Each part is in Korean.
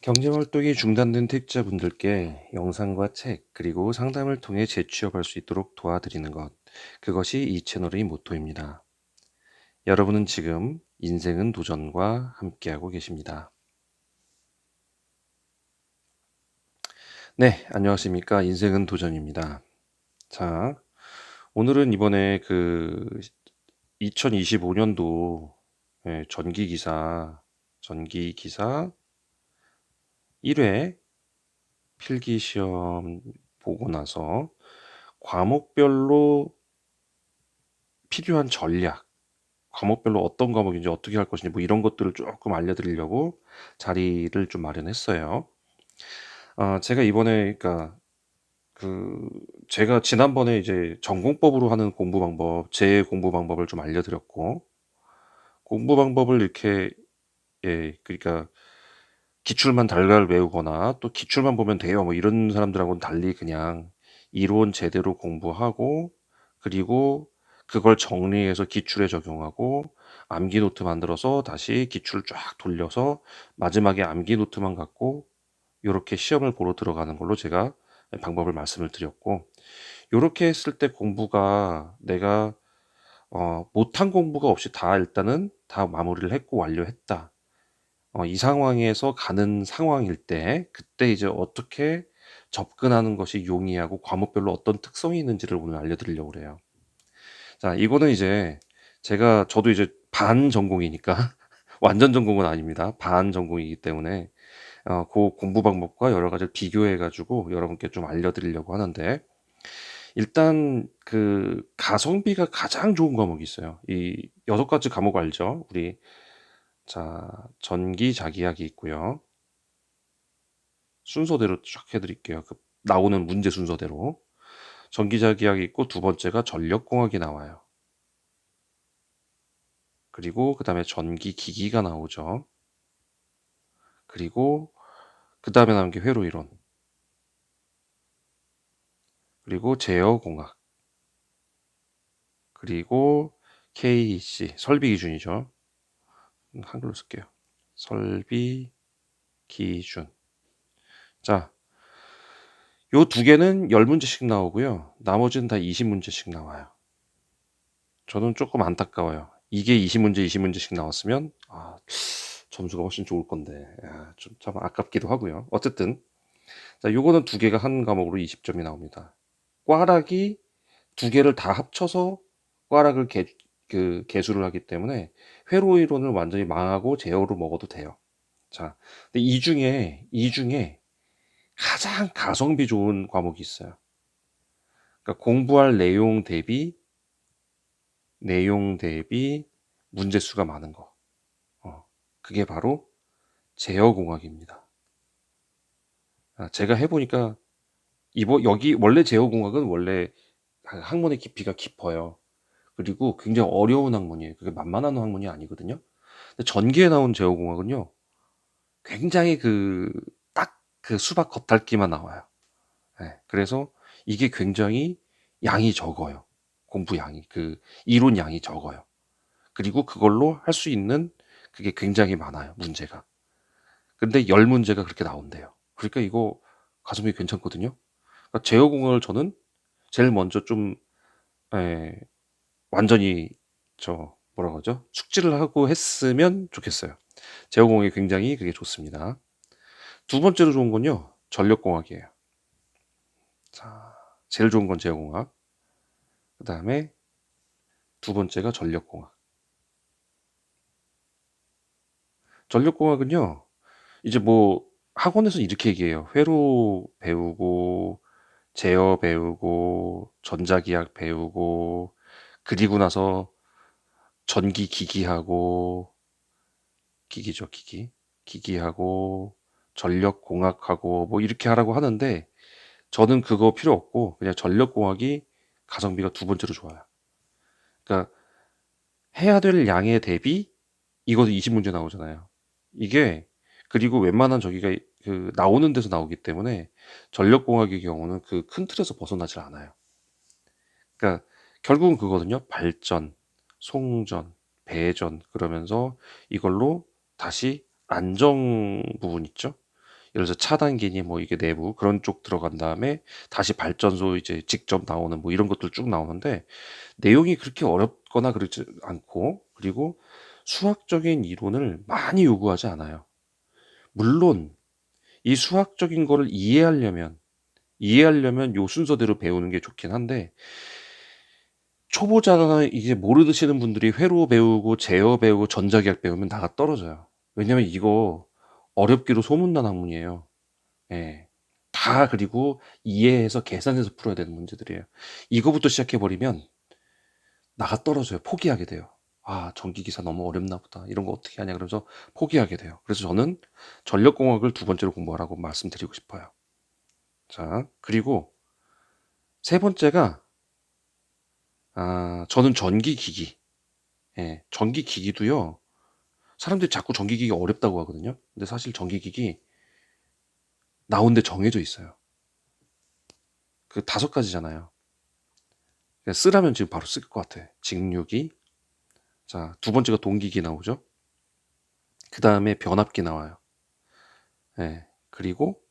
경제활동이 중단된 퇴직자분들께 영상과 책, 그리고 상담을 통해 재취업할 수 있도록 도와드리는 것. 그것이 이 채널의 모토입니다. 여러분은 지금 인생은 도전과 함께하고 계십니다. 네, 안녕하십니까. 인생은 도전입니다. 자, 오늘은 이번에 2025년도 전기기사 1회 필기시험 보고 나서 과목별로 필요한 전략, 과목별로 어떤 과목인지 어떻게 할 것인지 뭐 이런 것들을 조금 알려드리려고 자리를 좀 마련했어요. 제가 이번에 그 제가 지난번에 이제 전공법으로 하는 공부 방법, 제 공부 방법을 좀 알려드렸고, 공부 방법을 이렇게 그러니까 기출만 달달 외우거나 또 기출만 보면 돼요 뭐 이런 사람들하고는 달리 그냥 이론 제대로 공부하고, 그리고 그걸 정리해서 기출에 적용하고 암기 노트 만들어서 다시 기출 쫙 돌려서 마지막에 암기 노트만 갖고 요렇게 시험을 보러 들어가는 걸로 제가 방법을 말씀을 드렸고, 요렇게 했을 때 공부가 내가 못한 공부가 없이 다 일단은 다 마무리를 했고 완료했다. 이 상황에서 가는 상황일 때 그때 이제 어떻게 접근하는 것이 용이하고 과목별로 어떤 특성이 있는지를 오늘 알려드리려고 그래요. 자, 이거는 이제 저도 이제 반 전공이니까 완전 전공은 아닙니다. 반 전공이기 때문에 그 공부 방법과 여러 가지를 비교해 가지고 여러분께 좀 알려드리려고 하는데, 일단 그 가성비가 가장 좋은 과목이 있어요. 이 6가지 과목 알죠? 우리 자, 전기 자기야기 있고요. 순서대로 쫙 해드릴게요. 그 나오는 문제 순서대로. 전기자기학이 있고 두 번째가 전력공학이 나와요. 그리고 그 다음에 전기기기가 나오죠. 그리고 그 다음에 나온 게 회로이론. 그리고 제어공학. 그리고 KEC, 설비기준이죠. 한글로 쓸게요. 설비기준. 자, 요 두 개는 10문제씩 나오고요. 나머지는 다 20문제씩 나와요. 저는 조금 안타까워요. 이게 20문제, 20문제씩 나왔으면 점수가 훨씬 좋을 건데 좀 참 아깝기도 하고요. 어쨌든 자, 요거는 두 개가 한 과목으로 20점이 나옵니다. 꽈락이 두 개를 다 합쳐서 꽈락을 개수를 하기 때문에 회로 이론을 완전히 망하고 제어로 먹어도 돼요. 자, 근데 이 중에 가장 가성비 좋은 과목이 있어요. 그러니까 공부할 내용 대비 문제 수가 많은 거. 그게 바로 제어공학입니다. 제가 해보니까 여기 원래 제어공학은 원래 학문의 깊이가 깊어요. 그리고 굉장히 어려운 학문이에요. 그게 만만한 학문이 아니거든요. 근데 전기에 나온 제어공학은요, 굉장히 딱 그 수박 겉핥기만 나와요. 그래서 이게 굉장히 양이 적어요. 공부 양이, 이론 양이 적어요. 그리고 그걸로 할 수 있는 그게 굉장히 많아요, 문제가. 근데 10문제가 그렇게 나온대요. 그러니까 이거 가성비 괜찮거든요. 그러니까 제어공학을 저는 제일 먼저 좀 예, 완전히 뭐라 그러죠? 숙지를 하고 했으면 좋겠어요. 제어공학이 굉장히 그게 좋습니다. 두 번째로 좋은 건요, 전력공학이에요. 자, 제일 좋은 건 제어공학. 그 다음에 두 번째가 전력공학. 전력공학은요, 이제 뭐 학원에서 이렇게 얘기해요. 회로 배우고 제어 배우고 전자기학 배우고 그리고 나서 전기 기기하고 기기죠, 기기하고 전력공학하고 뭐 이렇게 하라고 하는데, 저는 그거 필요 없고 그냥 전력공학이 가성비가 두 번째로 좋아요. 그러니까 해야 될 양에 대비 이것도 20문제 나오잖아요. 이게 그리고 웬만한 저기가 나오는 데서 나오기 때문에 전력공학의 경우는 그 큰 틀에서 벗어나질 않아요. 그러니까 결국은 그거거든요. 발전, 송전, 배전 그러면서 이걸로 다시 안정 부분 있죠. 예를 들어서 차단기니 뭐 이게 내부 그런 쪽 들어간 다음에 다시 발전소 이제 직접 나오는 뭐 이런 것들 쭉 나오는데 내용이 그렇게 어렵거나 그렇지 않고 그리고 수학적인 이론을 많이 요구하지 않아요. 물론 이 수학적인 거를 이해하려면 요 순서대로 배우는 게 좋긴 한데 초보자가 이제 모르시는 분들이 회로 배우고 제어 배우고 전자기학 배우면 나가 떨어져요. 왜냐면 이거 어렵기로 소문난 학문이에요. 예. 다 그리고 이해해서 계산해서 풀어야 되는 문제들이에요. 이거부터 시작해 버리면 나가 떨어져요. 포기하게 돼요. 아, 전기기사 너무 어렵나 보다. 이런 거 어떻게 하냐 그러면서 포기하게 돼요. 그래서 저는 전력공학을 두 번째로 공부하라고 말씀드리고 싶어요. 자, 그리고 세 번째가 저는 전기기기. 예, 전기기기도요. 사람들이 자꾸 전기기기 어렵다고 하거든요. 근데 사실 전기기기 나온 데 정해져 있어요. 그 5가지잖아요. 쓰라면 지금 바로 쓸 것 같아. 직류기. 자, 두 번째가 동기기 나오죠. 그 다음에 변압기 나와요. 예, 그리고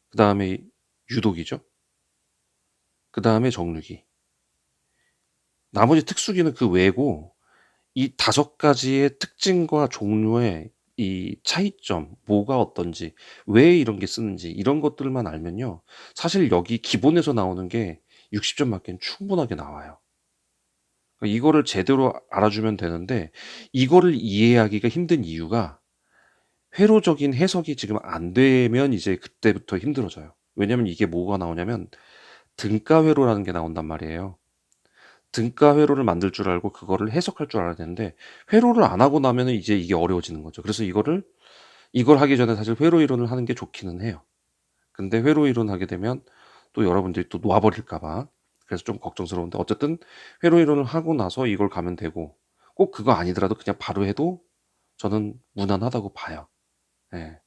그 다음에 유도기죠. 그 다음에 정류기. 나머지 특수기는 그 외고 이 5가지의 특징과 종류의 이 차이점, 뭐가 어떤지, 왜 이런 게 쓰는지 이런 것들만 알면요. 사실 여기 기본에서 나오는 게 60점 맞기엔 충분하게 나와요. 그러니까 이거를 제대로 알아주면 되는데 이거를 이해하기가 힘든 이유가 회로적인 해석이 지금 안 되면 이제 그때부터 힘들어져요. 왜냐면 이게 뭐가 나오냐면 등가회로라는 게 나온단 말이에요. 등가 회로를 만들 줄 알고 그거를 해석할 줄 알아야 되는데 회로를 안 하고 나면은 이제 이게 어려워지는 거죠. 그래서 이걸 하기 전에 사실 회로 이론을 하는 게 좋기는 해요. 근데 회로 이론 하게 되면 또 여러분들이 또 놓아버릴까 봐 그래서 좀 걱정스러운데 어쨌든 회로 이론을 하고 나서 이걸 가면 되고 꼭 그거 아니더라도 그냥 바로 해도 저는 무난하다고 봐요. 예.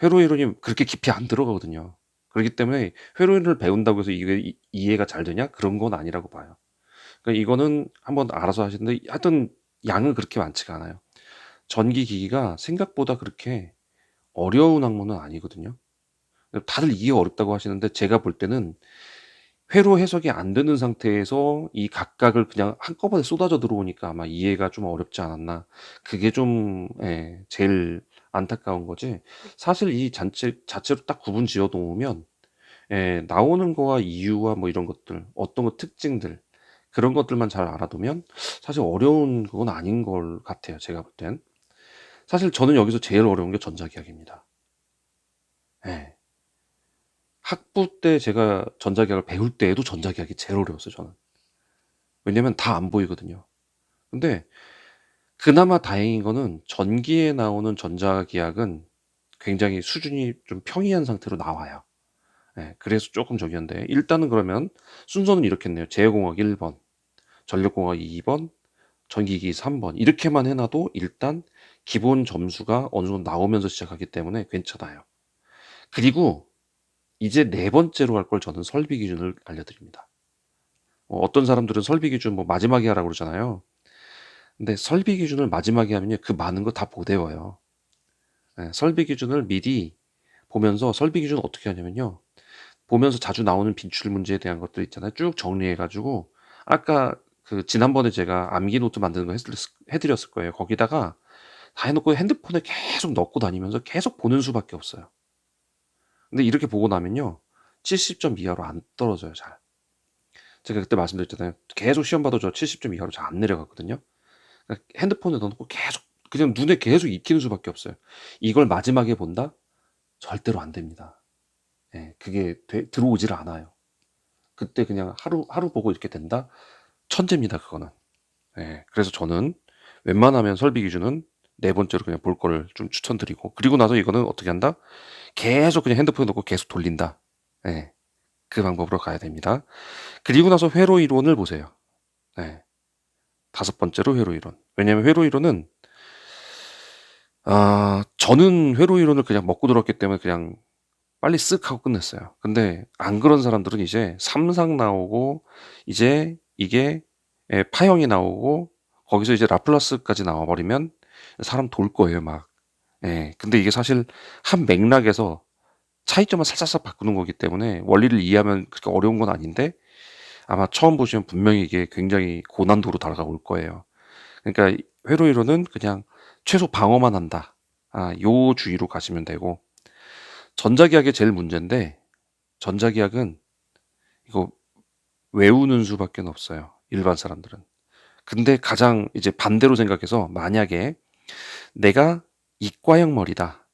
회로 이론이 그렇게 깊이 안 들어가거든요. 그렇기 때문에 회로 이론을 배운다고 해서 이게 이해가 잘 되냐? 그런 건 아니라고 봐요. 그러니까 이거는 한번 알아서 하시는데 하여튼 양은 그렇게 많지가 않아요. 전기 기기가 생각보다 그렇게 어려운 학문은 아니거든요. 다들 이해 어렵다고 하시는데 제가 볼 때는 회로 해석이 안 되는 상태에서 이 각각을 그냥 한꺼번에 쏟아져 들어오니까 아마 이해가 좀 어렵지 않았나. 그게 좀 제일 안타까운 거지. 사실 이 자체로 딱 구분 지어 놓으면 나오는 거와 이유와 뭐 이런 것들, 어떤 거 특징들 그런 것들만 잘 알아두면 사실 어려운 그건 아닌 걸 같아요. 제가 볼 땐. 사실 저는 여기서 제일 어려운 게 전자기학입니다. 예. 학부 때 제가 전자기학을 배울 때에도 전자기학이 제일 어려웠어요, 저는. 왜냐면 다 안 보이거든요. 근데 그나마 다행인 거는 전기에 나오는 전자기학은 굉장히 수준이 좀 평이한 상태로 나와요. 예. 그래서 조금 저기한데 일단은 그러면 순서는 이렇겠네요. 제어공학 1번, 전력공학 2번, 전기기 3번 이렇게만 해놔도 일단 기본 점수가 어느 정도 나오면서 시작하기 때문에 괜찮아요. 그리고 이제 네 번째로 할 걸 저는 설비 기준을 알려드립니다. 어떤 사람들은 설비 기준 뭐 마지막에 하라고 그러잖아요. 근데 설비 기준을 마지막에 하면요 그 많은 거 다 못 외워요. 예, 설비 기준을 미리 보면서 설비 기준 어떻게 하냐면요. 보면서 자주 나오는 빈출 문제에 대한 것들 있잖아요. 쭉 정리해가지고 아까 그 지난번에 제가 암기 노트 만드는 거 해드렸을 거예요. 거기다가 다 해놓고 핸드폰에 계속 넣고 다니면서 계속 보는 수밖에 없어요. 근데 이렇게 보고 나면요. 70점 이하로 안 떨어져요, 잘. 제가 그때 말씀드렸잖아요. 계속 시험 봐도 저 70점 이하로 잘 안 내려가거든요. 그러니까 핸드폰에 넣어놓고 계속, 그냥 눈에 계속 익히는 수밖에 없어요. 이걸 마지막에 본다? 절대로 안 됩니다. 예, 그게 들어오지를 않아요. 그때 그냥 하루 보고 이렇게 된다? 천재입니다, 그거는. 예, 그래서 저는 웬만하면 설비 기준은 네 번째로 그냥 볼 거를 좀 추천드리고, 그리고 나서 이거는 어떻게 한다? 계속 그냥 핸드폰에 놓고 계속 돌린다. 예, 그 방법으로 가야 됩니다. 그리고 나서 회로 이론을 보세요. 예, 5번째로 회로 이론. 왜냐면 회로 이론은, 저는 회로 이론을 그냥 먹고 들었기 때문에 그냥 빨리 쓱 하고 끝냈어요. 근데 안 그런 사람들은 이제 삼상 나오고, 이제 이게 파형이 나오고, 거기서 이제 라플라스까지 나와버리면 사람 돌 거예요, 막. 예. 근데 이게 사실 한 맥락에서 차이점만 살짝살 바꾸는 거기 때문에 원리를 이해하면 그렇게 어려운 건 아닌데 아마 처음 보시면 분명히 이게 굉장히 고난도로 다가올 거예요. 그러니까 회로 이론은 그냥 최소 방어만 한다. 요 주의로 가시면 되고 전자기하게 제일 문제인데 전자기하는 이거 외우는 수밖에 없어요. 일반 사람들은. 근데 가장 이제 반대로 생각해서 만약에 내가 이과형 머리다.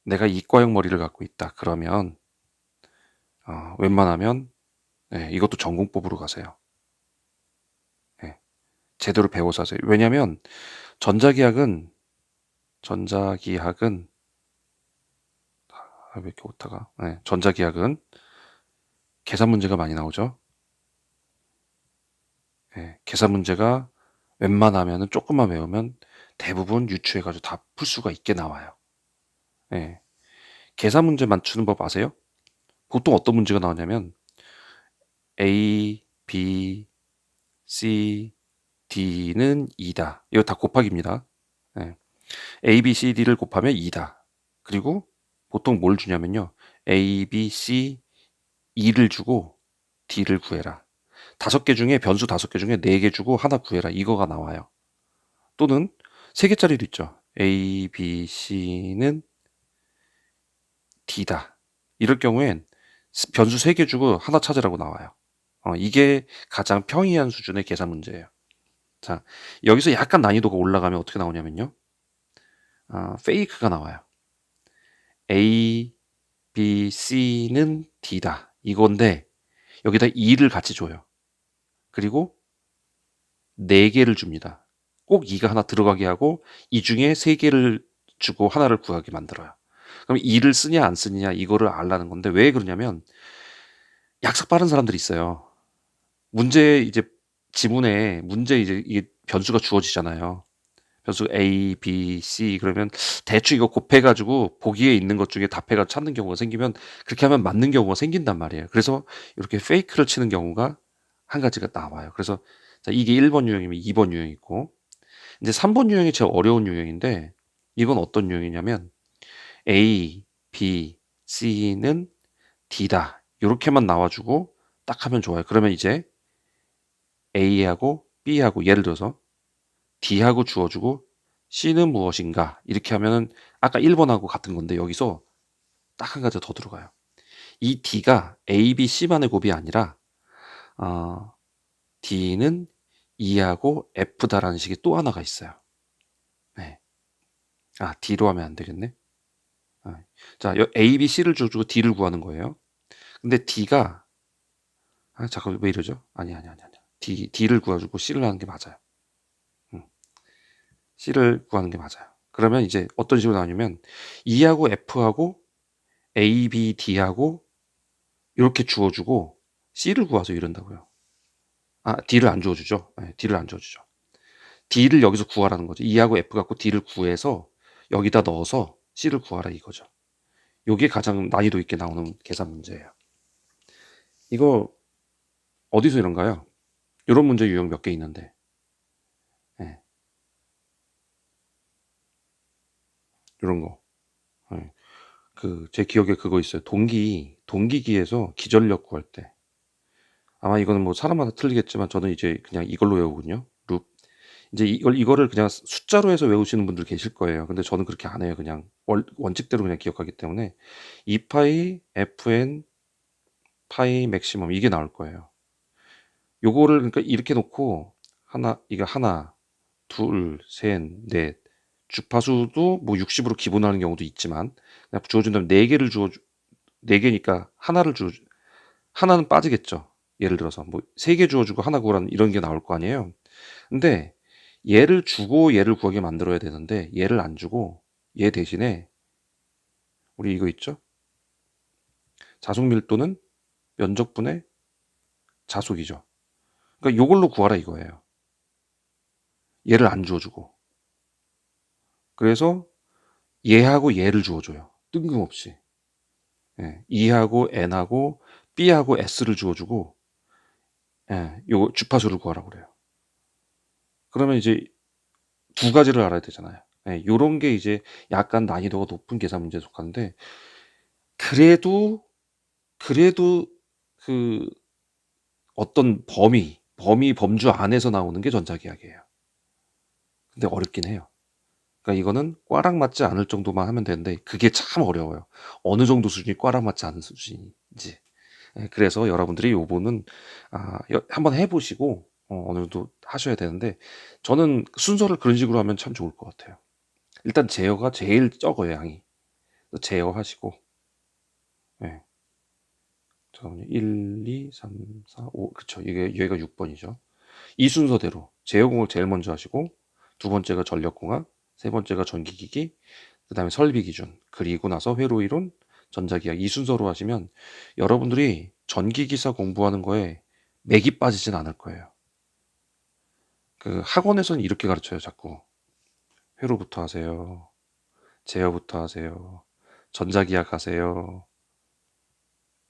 내가 이과형 머리를 갖고 있다. 그러면 웬만하면 이것도 전공법으로 가세요. 예, 제대로 배워서 하세요. 왜냐하면 전자기학은 전자기학은 왜 이렇게 오타가? 전자기학은 계산 문제가 많이 나오죠. 계산 문제가 웬만하면은 조금만 외우면 대부분 유추해가지고 다 풀 수가 있게 나와요. 예, 계산 문제 맞추는 법 아세요? 보통 어떤 문제가 나오냐면 A, B, C, D는 2다. 이거 다 곱하기입니다. 예, A, B, C, D를 곱하면 2다. 그리고 보통 뭘 주냐면요. A, B, C, 2를 주고 D를 구해라. 5개 중에 변수 5개 중에 4개 주고 하나 구해라. 이거가 나와요. 또는 3개짜리도 있죠. A, B, C는 D다. 이럴 경우엔 변수 3개 주고 하나 찾으라고 나와요. 이게 가장 평이한 수준의 계산 문제예요. 자, 여기서 약간 난이도가 올라가면 어떻게 나오냐면요. 페이크가 나와요. A, B, C는 D다. 이건데 여기다 2를 같이 줘요. 그리고 4개를 줍니다. 꼭 2가 하나 들어가게 하고 이 중에 3개를 주고 하나를 구하게 만들어요. 그럼 2를 쓰냐 안 쓰냐 이거를 알라는 건데 왜 그러냐면 약삭 빠른 사람들이 있어요. 문제 이제 지문에 문제 이제 이게 변수가 주어지잖아요. 변수 A, B, C 그러면 대충 이거 곱해가지고 보기에 있는 것 중에 답해가 찾는 경우가 생기면 그렇게 하면 맞는 경우가 생긴단 말이에요. 그래서 이렇게 페이크를 치는 경우가 한 가지가 나와요. 그래서 자, 이게 1번 유형이면 2번 유형이 있고 이제 3번 유형이 제일 어려운 유형인데 이건 어떤 유형이냐면 A, B, C는 D다. 이렇게만 나와주고 딱 하면 좋아요. 그러면 이제 A하고 B하고 예를 들어서 D하고 주어주고 C는 무엇인가 이렇게 하면은 아까 1번하고 같은 건데 여기서 딱 한 가지 더 들어가요. 이 D가 A, B, C만의 곱이 아니라 어, D는 E하고 F다라는 식이 또 하나가 있어요. 네. D로 하면 안 되겠네. 자, A, B, C를 줘주고 D를 구하는 거예요. 근데 D가 잠깐 왜 이러죠? 아니. D를 구해주고 C를 하는 게 맞아요. C를 구하는 게 맞아요. 그러면 이제 어떤 식으로 나오냐면 E하고 F하고 A, B, D하고 이렇게 주어주고 C를 구하서 이런다고요. D를 안 주어주죠. D를 안 주어주죠. D를 여기서 구하라는 거죠. E하고 F 갖고 D를 구해서 여기다 넣어서 C를 구하라 이거죠. 이게 가장 난이도 있게 나오는 계산 문제예요. 이거 어디서 이런가요? 이런 문제 유형 몇 개 있는데 예, 이런 거. 제 기억에 그거 있어요. 동기기에서 기전력 구할 때. 아마 이거는 뭐 사람마다 틀리겠지만 저는 이제 그냥 이걸로 외우거든요. 룹. 이제 이거를 그냥 숫자로 해서 외우시는 분들 계실 거예요. 근데 저는 그렇게 안 해요. 그냥 원칙대로 그냥 기억하기 때문에 2파이 fn 파이 맥시멈 이게 나올 거예요. 요거를 그러니까 이렇게 놓고 이거 하나, 둘, 셋, 넷 주파수도 뭐 60으로 기본하는 경우도 있지만 그냥 주어준다면 4개를 주어 4개니까 하나는 빠지겠죠. 예를 들어서 뭐 3개 주어주고 하나 구하라는 이런 게 나올 거 아니에요. 근데 얘를 주고 얘를 구하게 만들어야 되는데 얘를 안 주고 얘 대신에 우리 이거 있죠? 자속 밀도는 면적분의 자속이죠. 그러니까 요걸로 구하라 이거예요. 얘를 안 주어주고. 그래서 얘하고 얘를 주어줘요. 뜬금없이. E하고 N하고 B하고 S를 주어주고 요거 주파수를 구하라고 그래요. 그러면 이제 두 가지를 알아야 되잖아요. 요런 게 이제 약간 난이도가 높은 계산 문제에 속하는데 그래도 그래도 그 어떤 범주 안에서 나오는 게 전자계약이에요. 근데 어렵긴 해요. 그러니까 이거는 꽈락 맞지 않을 정도만 하면 되는데 그게 참 어려워요. 어느 정도 수준이 꽈락 맞지 않은 수준인지. 예, 그래서 여러분들이 요거는 한번 해 보시고 어느 정도 하셔야 되는데 저는 순서를 그런 식으로 하면 참 좋을 것 같아요. 일단 제어가 제일 적어요, 양이. 제어하시고 예. 잠깐만요. 1, 2, 3, 4, 5 그쵸. 이게 여기가 6번이죠. 이 순서대로 제어공을 제일 먼저 하시고 두 번째가 전력공학, 세 번째가 전기기기, 그다음에 설비기준, 그리고 나서 회로이론, 전자기학 이 순서로 하시면 여러분들이 전기기사 공부하는 거에 맥이 빠지진 않을 거예요. 그 학원에서는 이렇게 가르쳐요, 자꾸. 회로부터 하세요. 제어부터 하세요. 전자기학 하세요.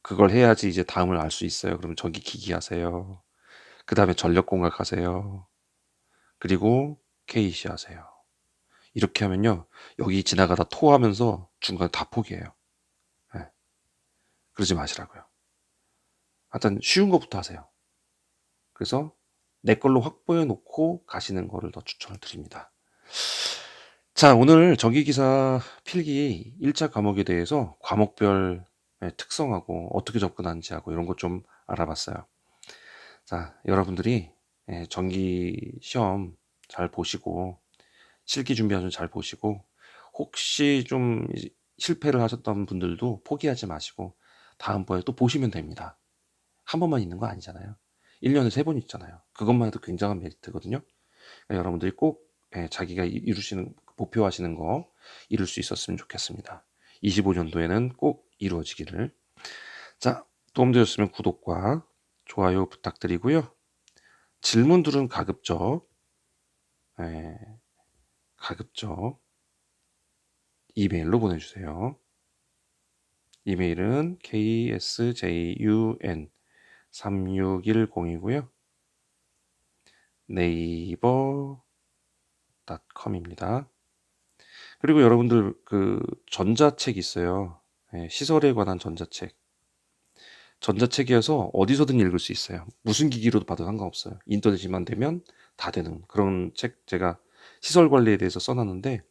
그걸 해야지 이제 다음을 알 수 있어요. 그러면 전기기기 하세요. 그 다음에 전력공학 하세요. 그리고 KC 하세요. 이렇게 하면요. 여기 지나가다 토하면서 중간에 다 포기해요. 예, 그러지 마시라고요. 하여튼 쉬운 것부터 하세요. 그래서 내 걸로 확보해 놓고 가시는 거를 더 추천을 드립니다. 자, 오늘 전기기사 필기 1차 과목에 대해서 과목별 특성하고 어떻게 접근하는지 하고 이런 것 좀 알아봤어요. 자, 여러분들이 전기 시험 잘 보시고 실기 준비하시면 잘 보시고 혹시 좀 실패를 하셨던 분들도 포기하지 마시고 다음번에 또 보시면 됩니다. 한 번만 있는 거 아니잖아요. 1년에 3번 있잖아요. 그것만 해도 굉장한 메리트거든요. 그러니까 여러분들이 꼭 자기가 이루시는 목표하시는 거 이룰 수 있었으면 좋겠습니다. 25년도에는 꼭 이루어지기를. 자, 도움되셨으면 구독과 좋아요 부탁드리고요. 질문들은 가급적 예, 가급적 이메일로 보내주세요. 이메일은 ksjun3610이고요. 네이버.com입니다. 그리고 여러분들 그 전자책 있어요. 시설에 관한 전자책. 전자책이어서 어디서든 읽을 수 있어요. 무슨 기기로도 봐도 상관없어요. 인터넷이만 되면 다 되는 그런 책 제가 시설 관리에 대해서 써놨는데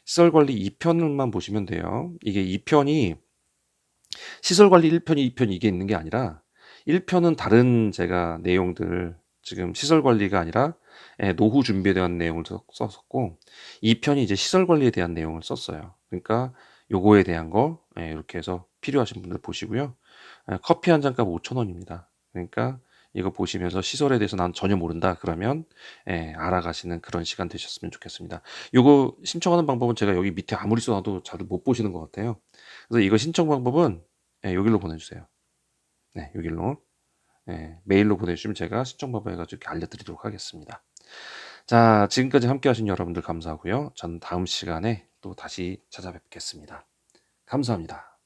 시설 관리 2편만 보시면 돼요. 이게 2편이 시설 관리 1편, 2편 이게 있는 게 아니라 1편은 다른 제가 내용들 지금 시설 관리가 아니라 노후 준비에 대한 내용을 썼었고 2편이 이제 시설 관리에 대한 내용을 썼어요. 그러니까 요거에 대한 거 이렇게 해서 필요하신 분들 보시고요. 커피 한 잔값 5,000원입니다. 그러니까 이거 보시면서 시설에 대해서 난 전혀 모른다 그러면 알아가시는 그런 시간 되셨으면 좋겠습니다. 요거 신청하는 방법은 제가 여기 밑에 아무리 써놔도 잘 못 보시는 것 같아요. 그래서 이거 신청 방법은 여기로 보내주세요. 네, 여기로 메일로 보내주시면 제가 신청 방법 해가지고 이렇게 알려드리도록 하겠습니다. 자, 지금까지 함께 하신 여러분들 감사하고요. 저는 다음 시간에 또 다시 찾아뵙겠습니다. 감사합니다.